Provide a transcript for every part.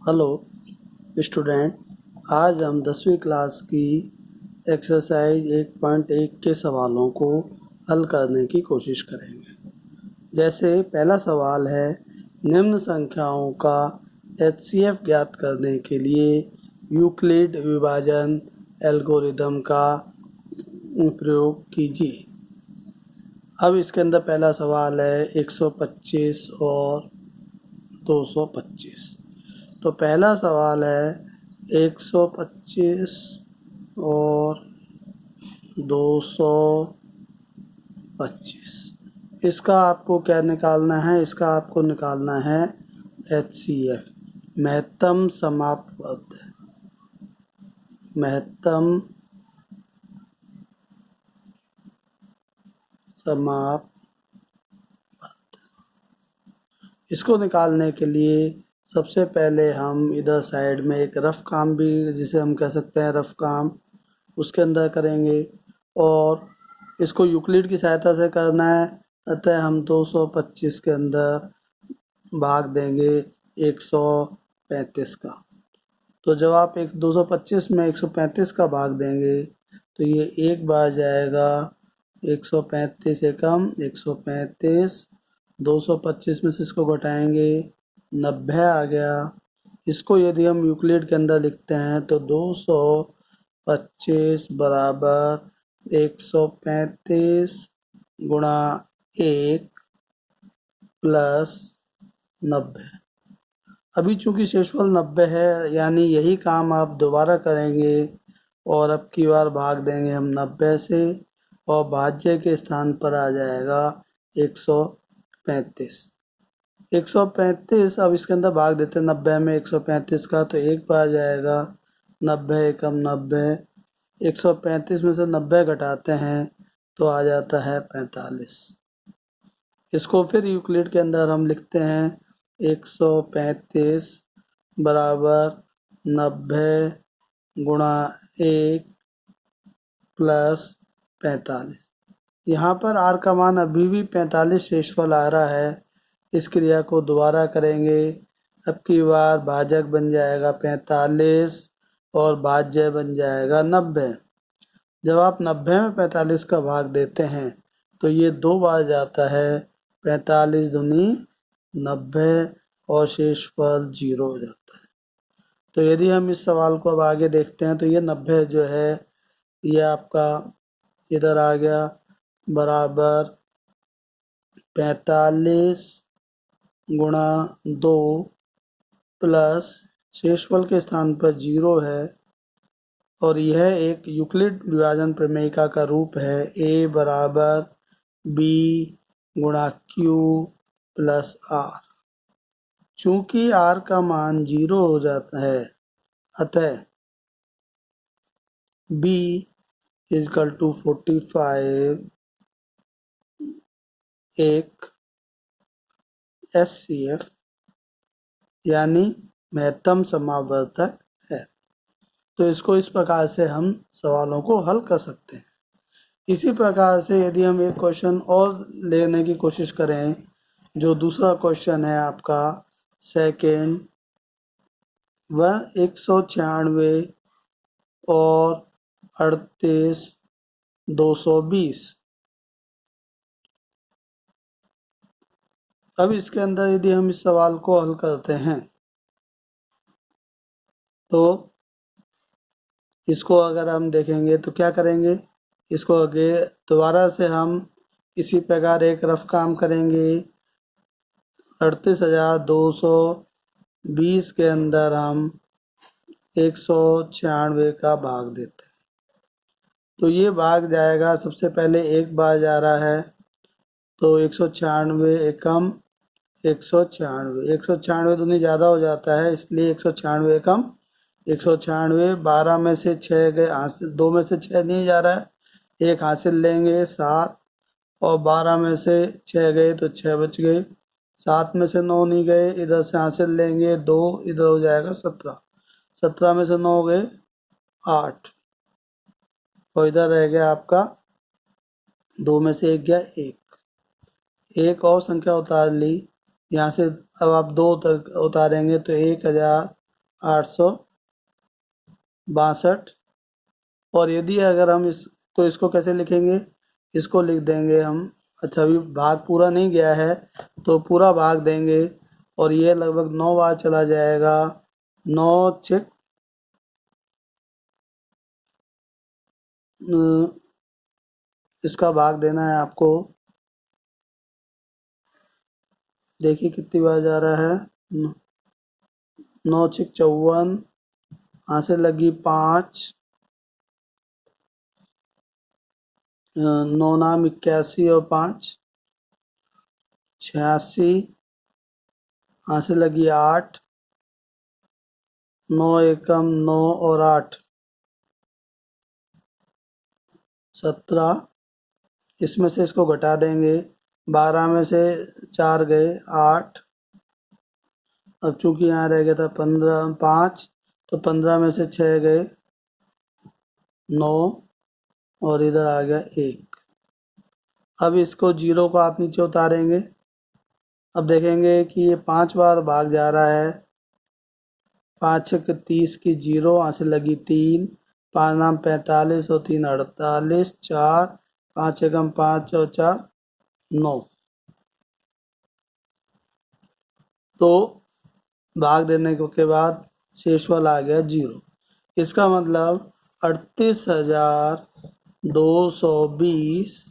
Hello student, आज हम 10वीं क्लास की एक्सरसाइज 1.1 के सवालों को हल करने की कोशिश करेंगे। जैसे पहला सवाल है, निम्न संख्याओं का एचसीएफ ज्ञात करने के लिए यूक्लिड विभाजन एल्गोरिदम का प्रयोग कीजिए। अब इसके अंदर पहला सवाल है 125 और 225। तो पहला सवाल है 125 और 225। इसका आपको क्या निकालना है? इसका आपको निकालना है एचसीएफ, महत्तम समाप्त वर्ग। महत्तम समाप्त। इसको निकालने के लिए सबसे पहले हम इधर साइड में एक रफ काम भी, जिसे हम कह सकते हैं रफ काम, उसके अंदर करेंगे और इसको यूक्लिड की सहायता से करना है। अतः हम 225 के अंदर भाग देंगे 135 का। तो जब आप 225 में 135 का भाग देंगे तो ये एक बार जाएगा 135 एकम 135, 225 में से इसको घटाएंगे 90 आ गया। इसको यदि हम यूक्लिड के अंदर लिखते हैं तो 225 बराबर 135 गुणा 1 प्लस 90। अभी चूंकि शेषफल 90 है, यानी यही काम आप दोबारा करेंगे और अब की बार भाग देंगे हम 90 से और भाज्य के स्थान पर आ जाएगा 135। 135 अब इसके अंदर भाग देते हैं 90 में 135 का, तो एक बार जाएगा 90 एकम 90। 135 में से 90 घटाते हैं तो आ जाता है 45। इसको फिर यूक्लिड के अंदर हम लिखते हैं 135 बराबर 90 गुणा 1 प्लस 45। यहाँ पर आर का मान अभी भी 45 शेषफल आ रहा है। इस क्रिया को दोबारा करेंगे। अब की बार भाजक बन जाएगा 45 और भाज्य बन जाएगा 90। जब आप 90 में 45 का भाग देते हैं तो ये दो बार जाता है, 45 दूनी 90 और शेषफल 0 हो जाता है। तो यदि हम इस सवाल को अब आगे देखते हैं तो ये 90 जो है ये आपका इधर आ गया बराबर 45 गुणा 2 प्लस शेषफल के स्थान पर 0 है और यह एक यूक्लिड विभाजन प्रमेयिका का रूप है। a बराबर b गुणा q प्लस r। चूंकि r का मान 0 हो जाता है, अतः b इजकल टू 45 एक एचसीएफ यानी महत्तम समावर्तक है। तो इसको इस प्रकार से हम सवालों को हल कर सकते हैं। इसी प्रकार से यदि हम एक क्वेश्चन और लेने की कोशिश करें, जो दूसरा क्वेश्चन है आपका सेकेंड, वह 196 और 38 220। अब इसके अंदर यदि हम इस सवाल को हल करते हैं तो इसको अगर हम देखेंगे तो क्या करेंगे, इसको आगे दोबारा से हम इसी प्रकार एक रफ काम करेंगे। 38,220 के अंदर हम 196 का भाग देते हैं तो ये भाग जाएगा, सबसे पहले एक बार जा रहा है तो 196 एकम 196, 196 दूनी ज़्यादा हो जाता है, इसलिए 196 एकम 196। 12 में से 6 गए हासिल, 2 में से 6 नहीं जा रहा है, एक हासिल लेंगे 7 और 12 में से 6 गए तो 6 बच गए। 7 में से 9 नहीं गए, इधर से हासिल लेंगे 2, इधर हो जाएगा 17। 17 में से 9 गए 8 और इधर रह गया आपका 2 में से 1 गया 1 और संख्या उतार ली यहाँ से। अब आप 2 तक उतारेंगे तो 1000 862। और यदि अगर हम तो इसको कैसे लिखेंगे, इसको लिख देंगे हम, अच्छा अभी भाग पूरा नहीं गया है तो पूरा भाग देंगे और ये लगभग 9 बार चला जाएगा। 9 6 इसका भाग देना है आपको, देखिए कितनी बार जा रहा है। 9 6 54, यहाँ से लगी 5, 9 नाम 81 और 5 86, यहाँ से लगी 8, 9 एकम 9 और 8 17, इसमें से इसको घटा देंगे, 12 में से 4 गए 8, अब चूंकि यहाँ रह गया था 15 5, तो 15 में से 6 गए 9 और इधर आ गया 1। अब इसको जीरो को आप नीचे उतारेंगे, अब देखेंगे कि ये 5 बार भाग जा रहा है। 5 6 30 की जीरो, यहाँ से लगी 3, 5 नाम 45 और 3 48, 4 5 एकम 5 और 4 9, तो भाग देने के बाद शेषफल आ गया 0। इसका मतलब 38,220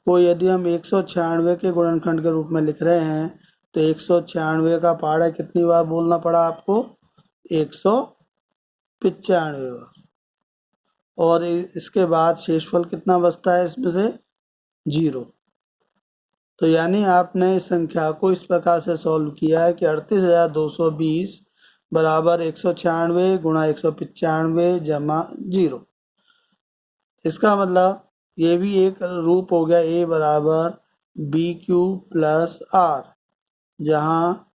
को यदि हम 196 के गुणनखंड के रूप में लिख रहे हैं तो 196 का पहाड़ा कितनी बार बोलना पड़ा आपको, 195 बार। और इसके बाद शेषफल कितना बचता है इसमें से, 0। तो यानी आपने इस संख्या को इस प्रकार से सॉल्व किया है कि 38,220 बराबर 196 गुणा 195 जमा 0। इसका मतलब ये भी एक रूप हो गया a बराबर बी क्यू प्लस आर, जहाँ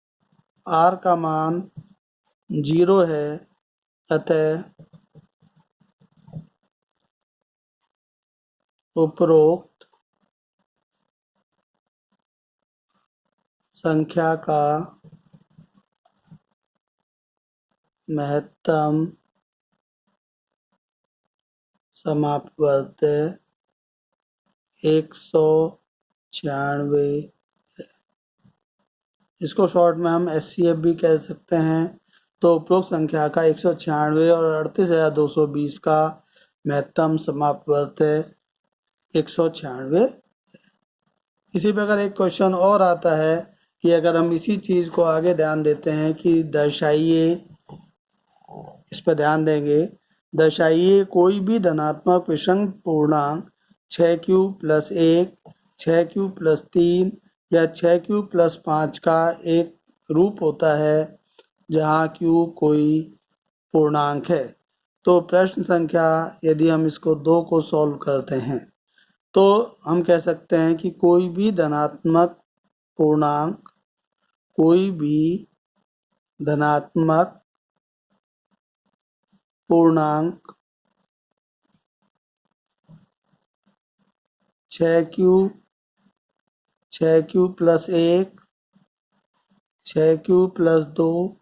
r का मान 0 है, अतः उपरोक्त संख्या का महत्तम समापवर्त्य 196 है। इसको शॉर्ट में हम SCF भी कह सकते हैं। तो उपरोक्त संख्या का 196 और 38,220 का महत्तम समापवर्त्य 196। इसी प्रकार एक क्वेश्चन और आता है कि अगर हम इसी चीज को आगे ध्यान देते हैं कि दर्शाइए, इस पर ध्यान देंगे, दर्शाइए कोई भी धनात्मक विषम पूर्णांक 6q प्लस 1, 6q प्लस 3 या 6q प्लस 5 का एक रूप होता है जहाँ q कोई पूर्णांक है। तो प्रश्न संख्या यदि हम इसको 2 को सॉल्व करते हैं तो हम कह सकते हैं कि कोई भी धनात्मक पूर्णांक, कोई भी धनात्मक पूर्णांक 6q plus 1, 6q plus 2,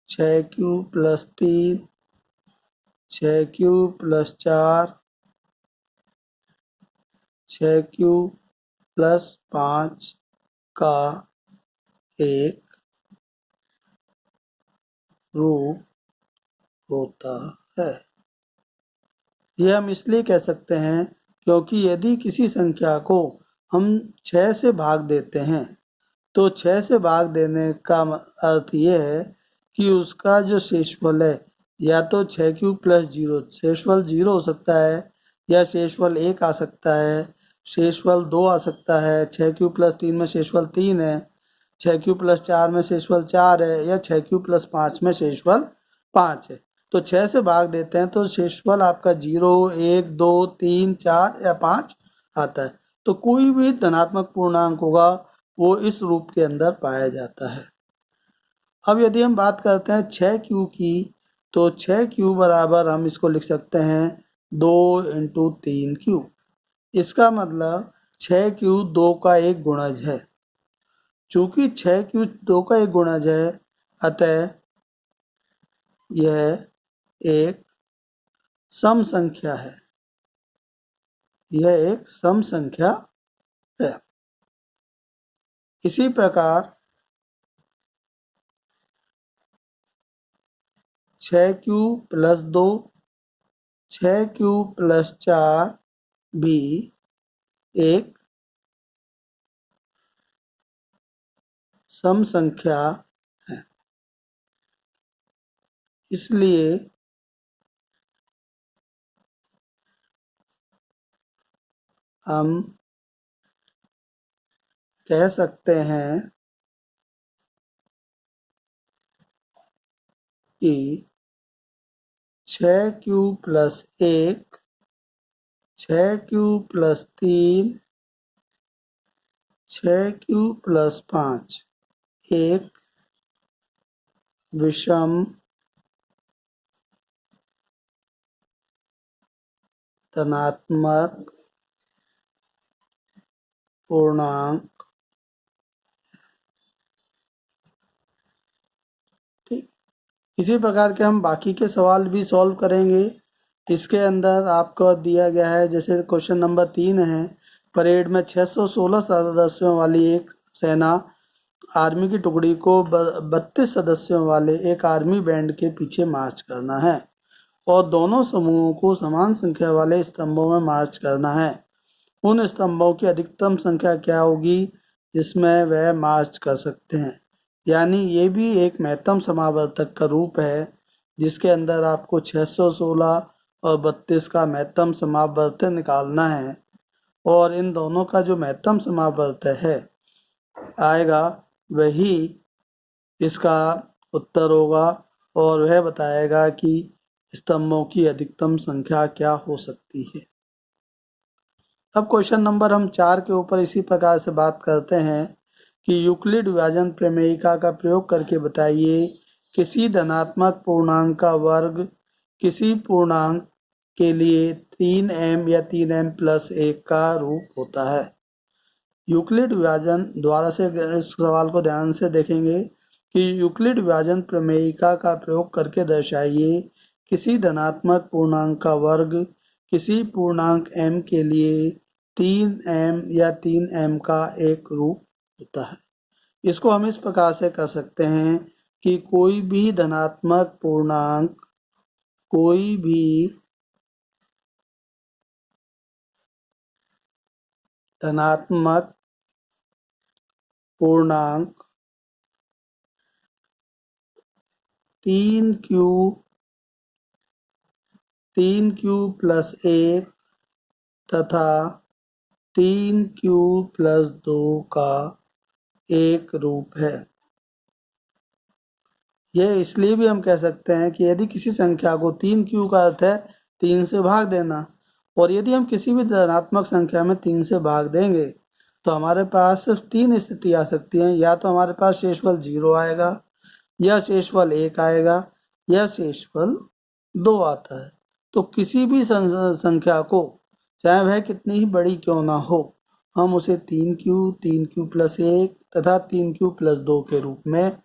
6q plus 3, 6q plus 4, 6q plus 5 का एक रूप होता है। यह हम इसलिए कह सकते हैं क्योंकि यदि किसी संख्या को हम 6 से भाग देते हैं तो 6 से भाग देने का अर्थ यह है कि उसका जो शेषफल है या तो 6q प्लस 0 शेषफल 0 हो सकता है, या शेषफल 1 आ सकता है, शेषफल 2 आ सकता है, 6q प्लस 3 में शेषफल 3 है, 6q प्लस 4 में शेषफल 4 है, या 6q प्लस 5 में शेषफल 5 है। तो 6 से भाग देते हैं तो शेषफल आपका 0 1 2 3 4 या 5 आता है। तो कोई भी धनात्मक पूर्णांक होगा वो इस रूप के अंदर पाया जाता है। अब यदि हम बात करते हैं 6q की, तो 6q बराबर हम इसको लिख सकते हैं 2 × 3q। इसका मतलब 6q 2 का एक गुणज है। चूंकि 6q 2 का एक गुणज है, अतः यह एक सम संख्या है, यह एक सम संख्या है। इसी प्रकार 6q + 2, 6q + 4 भी एक सम संख्या है। इसलिए हम कह सकते हैं कि 6q + 1, 6q + 3, 6q + 5 एक विषम धनात्मक पूर्णांक। ठीक, इसी प्रकार के हम बाकी के सवाल भी सॉल्व करेंगे। इसके अंदर आपको दिया गया है, जैसे क्वेश्चन नंबर 3 है, परेड में 616 सदस्यों वाली एक सेना आर्मी की टुकड़ी को 32 सदस्यों वाले एक आर्मी बैंड के पीछे मार्च करना है और दोनों समूहों को समान संख्या वाले स्तंभों में मार्च करना है। उन स्तंभों की अधिकतम संख्या क्या होगी जिसमें वह मार्च कर सकते हैं। यानी ये भी एक महत्तम समावर्तक का रूप है जिसके अंदर आपको 616 और 32 का महत्तम समावर्तक निकालना है और इन दोनों का जो महत्तम समावर्तक है आएगा वही इसका उत्तर होगा और वह बताएगा कि स्तंभों की अधिकतम संख्या क्या हो सकती है। अब क्वेश्चन नंबर हम 4 के ऊपर इसी प्रकार से बात करते हैं कि यूक्लिड विभाजन प्रमेयिका का प्रयोग करके बताइए किसी धनात्मक पूर्णांक का वर्ग किसी पूर्णांक के लिए 3m या 3m + 1 का रूप होता है। यूक्लिड विभाजन द्वारा से इस सवाल को ध्यान से देखेंगे कि यूक्लिड विभाजन प्रमेयिका का प्रयोग करके दर्शाइए किसी धनात्मक पूर्णांक का वर्ग किसी पूर्णांक m के लिए 3m या 3m का एक रूप होता है। इसको हम इस प्रकार से कर सकते हैं कि कोई भी धनात्मक पूर्णांक कोई भी धनात्मक पूर्णांक 3q + 1 तथा 3q + 2 का एक रूप है। यह इसलिए भी हम कह सकते हैं कि यदि किसी संख्या को 3q का अर्थ है 3 से भाग देना और यदि हम किसी भी धनात्मक संख्या में 3 से भाग देंगे तो हमारे पास सिर्फ 3 स्थिति आ सकती हैं। या तो हमारे पास शेषफल 0 आएगा या शेषफल 1 आएगा या शेषफल 2 आता है। तो किसी भी संख्या को चाहे वह कितनी ही बड़ी क्यों ना हो हम उसे 3q + 1 तथा 3q + 2 के रूप में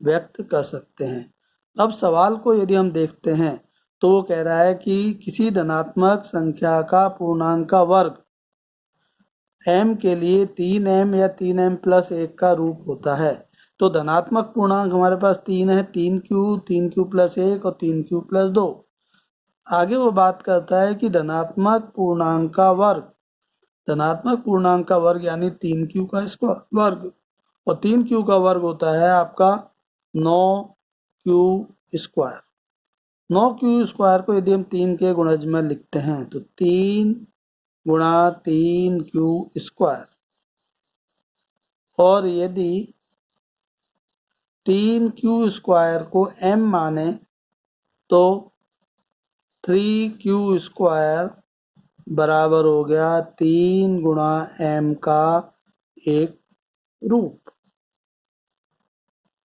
व्यक्त कर सकते हैं। अब सवाल को यदि हम देखते हैं तो वो कह रहा है कि किसी धनात्मक संख्या का पूर्णांक का वर्ग m के लिए 3m या 3m + 1 का रूप होता है। तो धनात्मक पूर्णांक हमारे पास 3 है, 3q + 1 और 3q + 2। आगे वो बात करता है कि धनात्मक पूर्णांक का वर्ग यानी 3q का वर्ग और 3q का वर्ग होता है आपका 9q²। 9q² को यदि हम 3 के गुणज में लिखते हैं तो 3 × 3q²। और यदि 3q² को m माने तो 3q² बराबर हो गया 3 × m का एक रूप।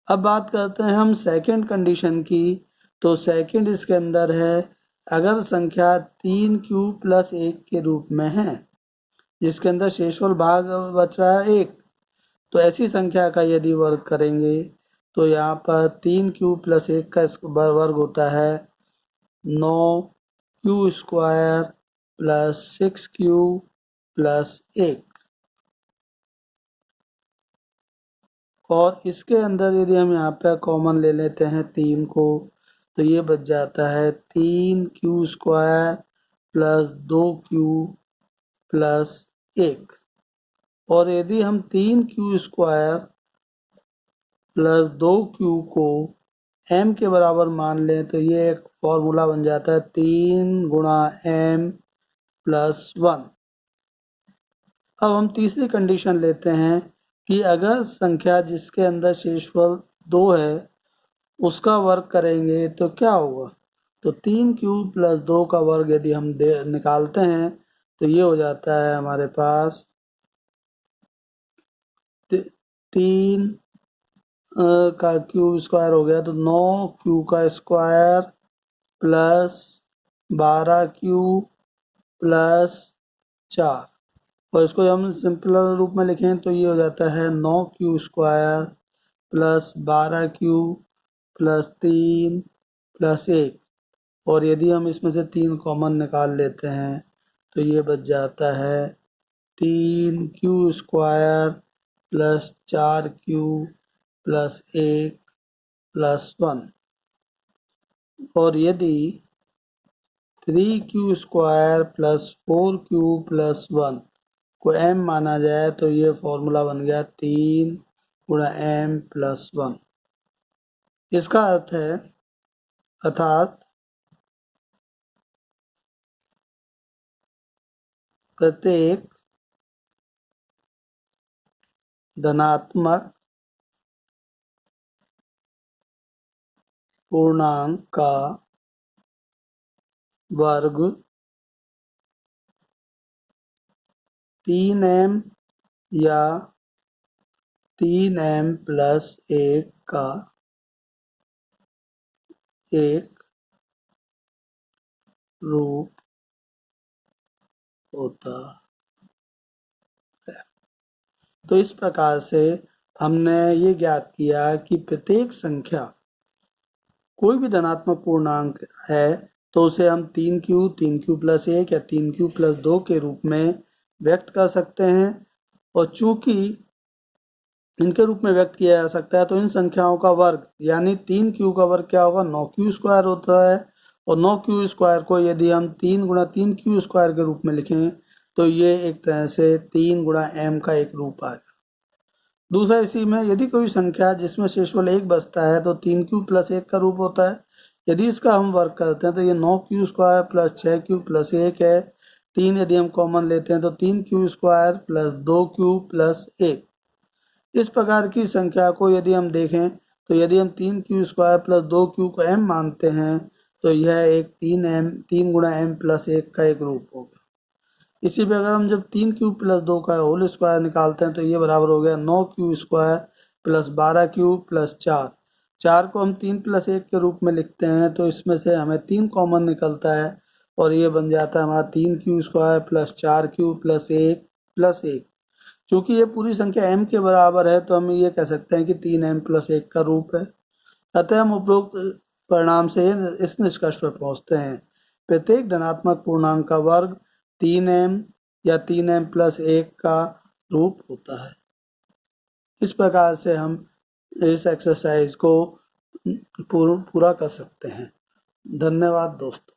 अब बात करते हैं हम सेकंड कंडीशन की। तो सेकंड इसके अंदर है अगर संख्या 3q + 1 के रूप में है जिसके अंदर शेषफल भाग बच रहा है 1 तो ऐसी संख्या का यदि वर्ग करेंगे तो यहाँ पर 3q प्लस 1 का वर्ग होता है 9q square plus 6q plus 1। और इसके अंदर यदि हम यहाँ पे कॉमन ले लेते हैं 3 को, तो ये बच जाता है 3q square plus 2q plus 1। और यदि हम 3q स्क्वायर प्लस 2q को m के बराबर मान लें तो ये एक फॉर्मूला बन जाता है 3 गुणा m प्लस 1। अब हम तीसरी कंडीशन लेते हैं कि अगर संख्या जिसके अंदर शेषफल 2 है उसका वर्ग करेंगे तो क्या होगा। तो 3q प्लस 2 का वर्ग यदि हम निकालते हैं तो ये हो जाता है हमारे पास 3 का क्यूब स्क्वायर हो गया तो 9q का स्क्वायर प्लस 12q प्लस 4। और इसको हम सिंपल रूप में लिखें तो ये हो जाता है 9q square plus 12q plus 3 plus 1। और यदि हम इसमें से 3 कॉमन निकाल लेते हैं तो ये बच जाता है 3q square plus 4q plus 1 plus 1। और यदि 3q square plus 4q plus 1 को m माना जाए तो ये फॉर्मूला बन गया 3 गुणा m प्लस 1। इसका अर्थ है अर्थात प्रत्येक धनात्मक पूर्णांक का वर्ग 3m या 3m प्लस 1 का एक रूप होता है। तो इस प्रकार से हमने ये ज्ञात किया कि प्रत्येक संख्या कोई भी धनात्मक पूर्णांक है तो उसे हम 3q प्लस 1 या 3q प्लस 2 के रूप में व्यक्त कर सकते हैं। और चूंकि इनके रूप में व्यक्त किया जा सकता है तो इन संख्याओं का वर्ग यानी 3q का वर्ग क्या होगा 9q स्क्वायर होता है। और 9q स्क्वायर को यदि हम 3 गुणा 3q स्क्वायर के रूप में लिखें तो ये एक तरह से 3 गुणा m का एक रूप आएगा। दूसरा इसी में यदि कोई संख्या जिसमें शेषफल 1 बचता है तो 3q प्लस 1 का रूप होता है। यदि इसका हम वर्ग करते हैं तो ये 9q square plus 6q plus 1 है। 3 यदि हम कॉमन लेते हैं तो 3q square plus 2q plus 1। इस प्रकार की संख्या को यदि हम देखें तो यदि हम 3q स्क्वायर प्लस 2q को m मानते हैं तो यह एक 3 गुणा m प्लस 1 का एक रूप होगा। इसी पे अगर हम जब 3q प्लस 2 का होल स्क्वायर निकालते हैं तो ये बराबर हो गया 9q square plus 12q plus 4। 4 को हम 3 प्लस 1 के रूप में लिखते हैं तो इसमें से हमें 3 कॉमन निकलता है और ये बन जाता है हमारा 3q square plus 4q plus 1 plus 1। चूँकि ये पूरी संख्या m के बराबर है तो हम ये कह सकते हैं कि 3m प्लस 1 का रूप है। अतः हम उपरोक्त परिणाम से इस निष्कर्ष पर पहुँचते हैं प्रत्येक धनात्मक पूर्णांक का वर्ग 3m या 3m प्लस 1 का रूप होता है। इस प्रकार से हम इस एक्सरसाइज को पूरा कर सकते हैं। धन्यवाद दोस्तों।